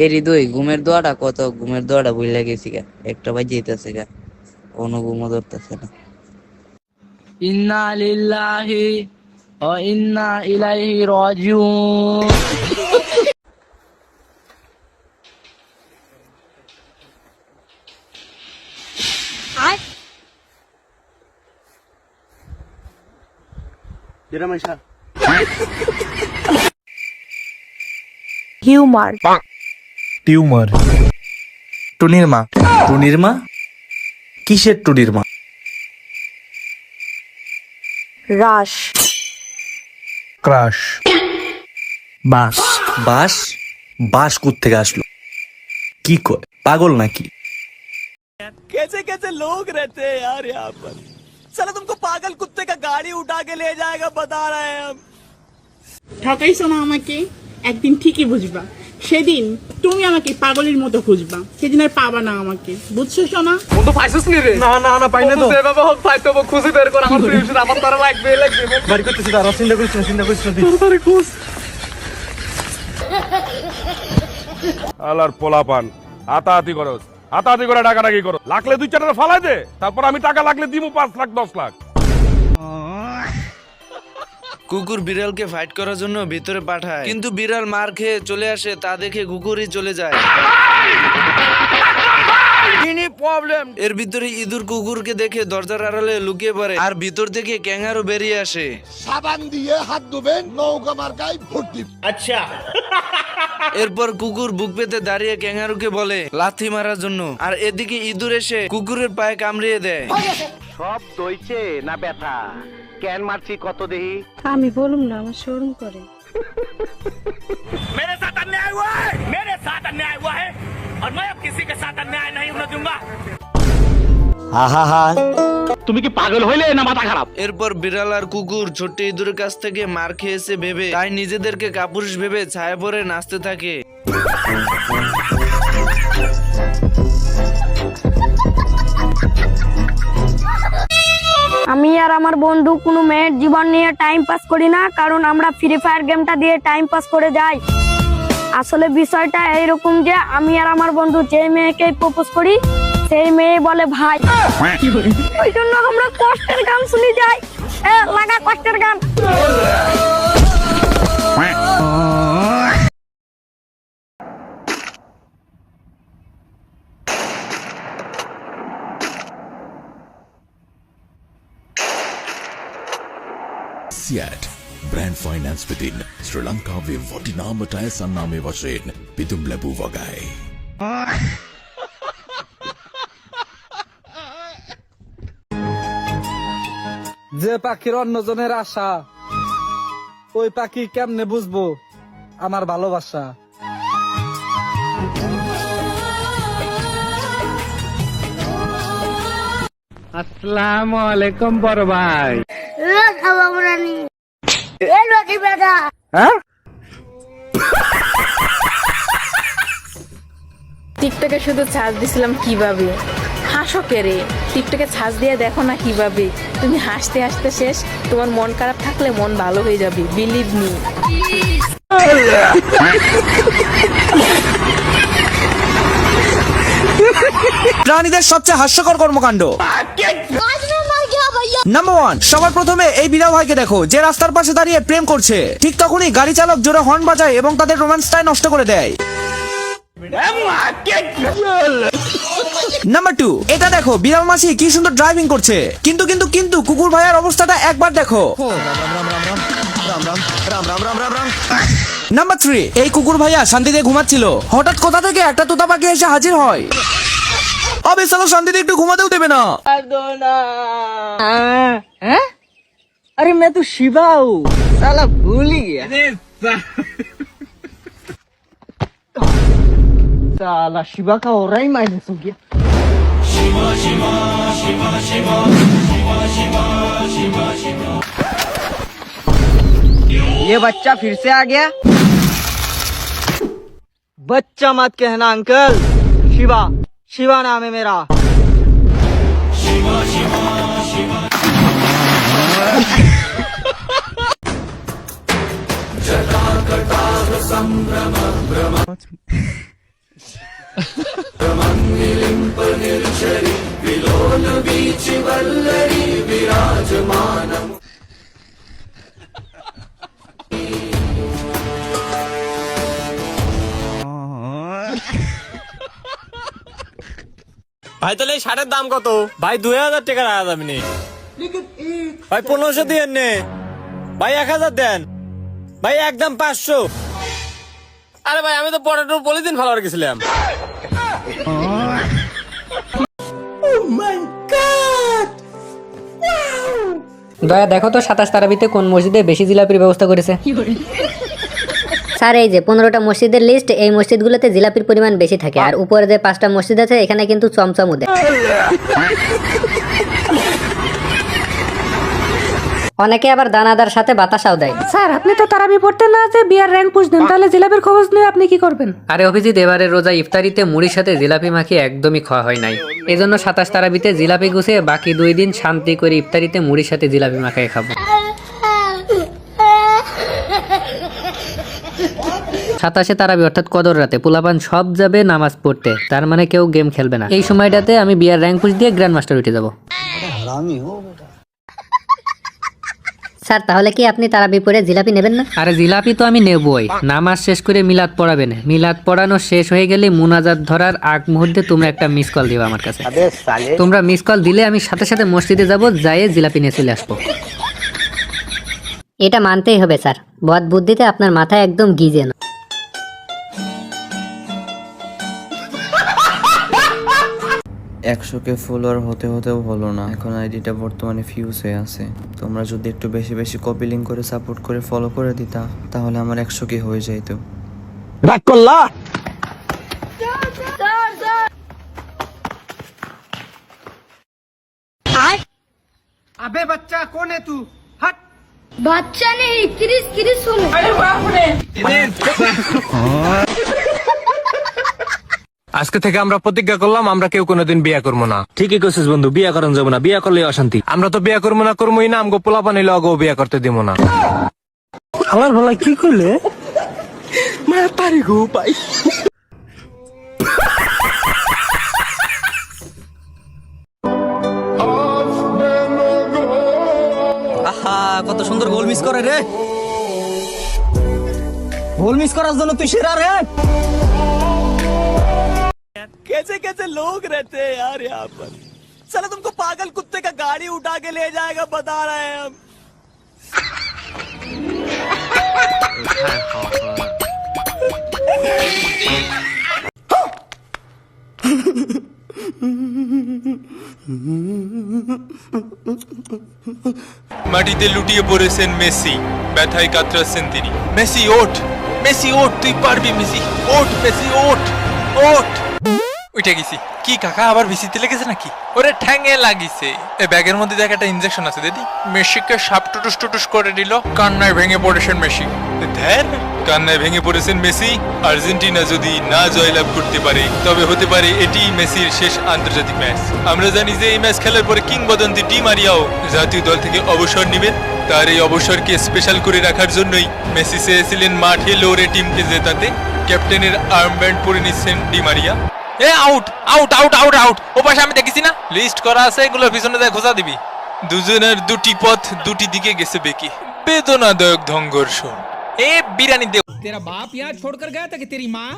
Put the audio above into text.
এরই দুই ঘুমের দোয়াটা কত, ঘুমের দোয়াটা ভুলে গেছি গা, একটা বাজে যেতেছে গা, কোনো ঘুমও ধরতেছে না। ইন্না লিল্লাহি ওয়া ইন্না ইলাইহি রাজিউন। হিউমার। টিউমার। টুনির মা। টুনির মা? কিসের টুনির মা? রাশ। ক্রাশ। বাস। বাস? বাস কোত্থেকে আসলো? কি কয়, পাগল নাকি? कैसे कैसे लोग रहते हैं यार यहाँ पर। साला तुमको पागल कुत्ते का गाड़ी उठा के ले जाएगा, बता रहे हैं हम। ঠকাইছো না আমাকে, একদিন ঠিকই বুঝবা। সেদিন তুমি আমাকে পাগলের মতো খুঁজবা, সেদিন আর পাবা না আমাকে, বুঝছো সোনা? तो पाइसस नहीं रे। না না না, পাই না তো। बाबा हम फाइट तो वो खुशी बेर कर আমার প্রিয় আমার তারা লাগবে লাগবে। বাড়ি করতেছি, দাঁড়া, চিন্তা করিস না, চিন্তা করিস না। আরে খুশ। আলার পোলাপান হাতাহাতি করস, হাতাহাতি করে ডাকাডাকি করো, লাগলে 2-4টা ফালাই দে, তারপর আমি টাকা লাগলে দিমু 5 লাখ 10 লাখ। কুকুর বিড়ালকে ফাইট করার জন্য ভিতরে পাঠায়, কিন্তু বিড়াল মার খেয়ে চলে আসে, তা দেখে কুকুরই চলে যায়। এর ভিতরে ইঁদুর কুকুরকে দেখে দরজার আড়ালে লুকিয়ে পড়ে, আর ভিতর থেকে ক্যাঙ্গারু বেরিয়ে আসে। সাবান দিয়ে হাত ধুবেন, নৌকা মার্কায় ভোট দিবেন। আচ্ছা। এরপর কুকুর বুক পেতে দাঁড়িয়ে ক্যাঙ্গারুকে বলে লাথি মারার জন্য, আর এদিকে ইঁদুর এসে কুকুরের পায়ে কামড়িয়ে দেয়। সব দইছে না ব্যথা? কেন মারছি কত দেহি? আমি বলুম না, আমার শরম করে। मेरे साथ अन्याय हुआ है, मेरे साथ अन्याय हुआ है और मैं अब किसी के साथ अन्याय नहीं होने दूंगा। তুমি কি পাগল হইলে না মাথা খারাপ? এরপর বিড়াল আর কুকুর ছোট্ট ইঁদুরের কাছ থেকে মার খেয়েছে ভেবে, তাই নিজেদেরকে কাপুরুষ ভেবে ছায়া পরে নাচতে থাকে। আমি আর আমার বন্ধু কোনো মেয়ের জীবন নিয়ে টাইম পাস করি না, কারণ আমরা ফ্রি ফায়ার গেমটা দিয়ে টাইম পাস করে যাই। আসলে বিষয়টা এইরকম যে আমি আর আমার বন্ধু যে মেয়েকে প্রপোজ করি, সেই মেয়ে বলে ভাই। ওই জন্য আমরা কষ্টের গান শুনি যাই। লাগা কষ্টের গান। Siat Brand Finance within Sri Lanka we Vatinama Taya Sanname Vashen Pitum Lebu Vagai. যে পাখির অন্যজনের আশা, ওই পাখি কেমনে বুঝবো আমার ভালোবাসা? আসসালামু আলাইকুম বড় ভাই। টিকটকে শুধু চার্জ দিছিলাম কিভাবে, হাসো কেরে। টিকটকে চার্জ দিয়ে দেখো না কিভাবে, তুমি হাসতে হাসতে শেষ। তোমার মন খারাপ থাকলে মন ভালো হয়ে যাবে, বিলিভ মি। প্রাণীদের সবচেয়ে হাস্যকর কর্মকাণ্ড। নাম্বার 1, সবার প্রথমে এই বিড়াল ভাইকে দেখো, যে রাস্তার পাশে দাঁড়িয়ে প্রেম করছে। ঠিক তখনই গাড়ি চালক জোরে হর্ন বাজায় এবং তাদের রোম্যান্সটাই নষ্ট করে দেয়। নাম্বার 2, এটা দেখো, বিড়াল মাসি কি সুন্দর ড্রাইভিং করছে, কিন্তু কিন্তু কিন্তু কুকুর ভাইয়ের অবস্থাটা একবার দেখো। নাম্বার 3, এই কুকুর ভাইয়া শান্তিতে ঘুমাচ্ছিল, হঠাৎ কোথা থেকে একটা তোতা পাখি এসে হাজির হয়। अबे साला शांति একটু ঘুমাতেও দেবে না। अरे मैं तो शिवा हूँ, साला भूल ही गया। साला शिवा का हो रहा ही माइनस हो गया। शिवा शिवा शिवा शिवा शिवा शिवा शिवा शिवा। ये बच्चा फिर से आ गया। बच्चा मत कहना अंकल, शिवा शिवा नाम है मेरा। शिवा शिवा शिवा। ভাই তাহলে এই শার্টের দাম কত? ভাই 2000 টাকা রাখা যাবে নি। ভাই 1500 দিয়ে নে। ভাই 1000 দেন। ভাই একদম 500। আরে ভাই আমি তো পরের পলিথিন ফেলার গেছিলাম। দয়া দেখো তো 27 তারাবিতে কোন মসজিদে বেশি জিলাপির ব্যবস্থা করেছে। স্যার এই যে 15টা মসজিদের লিস্ট, এই মসজিদগুলোতে জিলাপির পরিমাণ বেশি থাকে, আর উপরে যে 5টা মসজিদ আছে এখানে কিন্তু চমচমও দেয়। অনেকে আবার দানাদার সাথে বাতাসাও দেয়। স্যার আপনি তো তারাবি পড়তে না যে বিয়ার র্যাঙ্ক পুষ দেন, তাহলে জিলাপির খবর নিয়ে আপনি কি করবেন? আরে অভিজিৎ, এবারের রোজা ইফতারিতে মুড়ির সাথে জিলাপি মাখিয়ে একদমই খাওয়া হয় নাই, এজন্য 27 তারাবিতে জিলাপি গুছিয়ে বাকি 2 দিন শান্তি করে ইফতারিতে মুড়ির সাথে জিলাপি মাখিয়ে খাবো। 27 তারাবি অর্থাৎ কদর রাতে পোলাপান সব যাবে নামাজ পড়তে, তার মানে কেউ গেম খেলবে না। এই সময়টাতে আমি বিয়ার র্যাঙ্ক পুশ দিয়ে গ্র্যান্ড মাস্টার উঠে যাবো। স্যার তাহলে কি আপনি তারাবি পড়ে জিলাপি নেবেন না? আরে জিলাপি তো আমি নেবই, নামাজ শেষ করে মিলাদ পড়াবে না। মিলাদ পড়ানো শেষ হয়ে গেলে মুনাজাত ধরার আগ মুহূর্তে তোমরা একটা মিস কল দিবা আমার কাছে। তোমরা মিস কল দিলে আমি সাথে সাথে মসজিদে যাব, যাইয়ে জিলাপি নিয়ে চলে আসবো। এটা মানতেই হবে স্যার, বদ বুদ্ধিতে আপনার মাথায় একদম গিজে না। 100K ফলোয়ার হতে হতেও হলো না, এখন আইডিটা বর্তমানে ফিউজ হয়ে আছে। তোমরা যদি একটু বেশি বেশি কপি লিঙ্ক করে সাপোর্ট করে ফলো করে দিতা, তাহলে আমার 100K হয়ে যাইতো। রাগ করলা? আবে বাচ্চা কোন है तू? हट। বাচ্চা নেই, কিরিস হলো। আজকে থেকে আমরা প্রতিজ্ঞা করলাম আমরা কেউ কোনোদিন বিয়ে করবো না। ঠিকই কইছিস বন্ধু, বিয়ে করেন যাবো না, বিয়ে করলে অশান্তি। আমরা তো বিয়ে করবো না, করবোই না, আমগো পোলাপান হইলে অগো বিয়ে করতে দিব না। আমার ভালো কি করলে মাতারি গো পাই। আহা কত সুন্দর গোল মিস করে রে। গোল মিস করার জন্য তুই সেরা রে। कैसे कैसे लोग रहते हैं यार यहाँ पर। साला तुमको पागल कुत्ते का गाड़ी उठा के ले जाएगा, बता रहे हैं हम। মাটিতে লুটিয়ে পড়েছেন মেসি, ব্যথায় কাতরাচ্ছেন তিনি। মেসি ওঠ, মেসি ওঠ, তুই পারবি মেসি, ওঠ মেসি ওঠ, ওঠ। উঠে গেছি। কি কাকা আবার ভিসিতে লেগেছে নাকি? ওরে ঠ্যাঙে লাগিছে। এই ব্যাগের মধ্যে দেখ একটা ইনজেকশন আছে দিদি। মেসিকে সাপ টুটুস টুটুস করে দিল, কান্নায় ভেঙে পড়েছেন মেসি। ধ্যার, কান্নায় ভেঙে পড়েছেন মেসি। আর্জেন্টিনা যদি না জয়লাভ করতে পারে তবে হতে পারে এটি মেসির শেষ আন্তর্জাতিক ম্যাচ। আমরা জানি যে এই ম্যাচ খেলার পরে কিংবদন্তি ডি মারিয়াও জাতীয় দল থেকে অবসর নেবেন। তার এই অবসরকে স্পেশাল করে রাখার জন্যই মেসি চেয়েছিলেন মাঠে লড়ে টিমকে জেতাতে। ক্যাপ্টেনের আর্মব্যান্ড পরে নিচ্ছেন ডি মারিয়া। এ out out out out out. ও পাশে আমি দেখেছি না, লিস্ট করা আছে, এগুলোর পিছনে দেখ খোঁজা দিবি। দুজনের দুটি পথ দুটি দিকে গেছে বেকি, বেদনাদায়ক সংঘর্ষ। এ বিরানি দে। तेरा बाप यहाँ छोड़कर गया था कि तेरी माँ?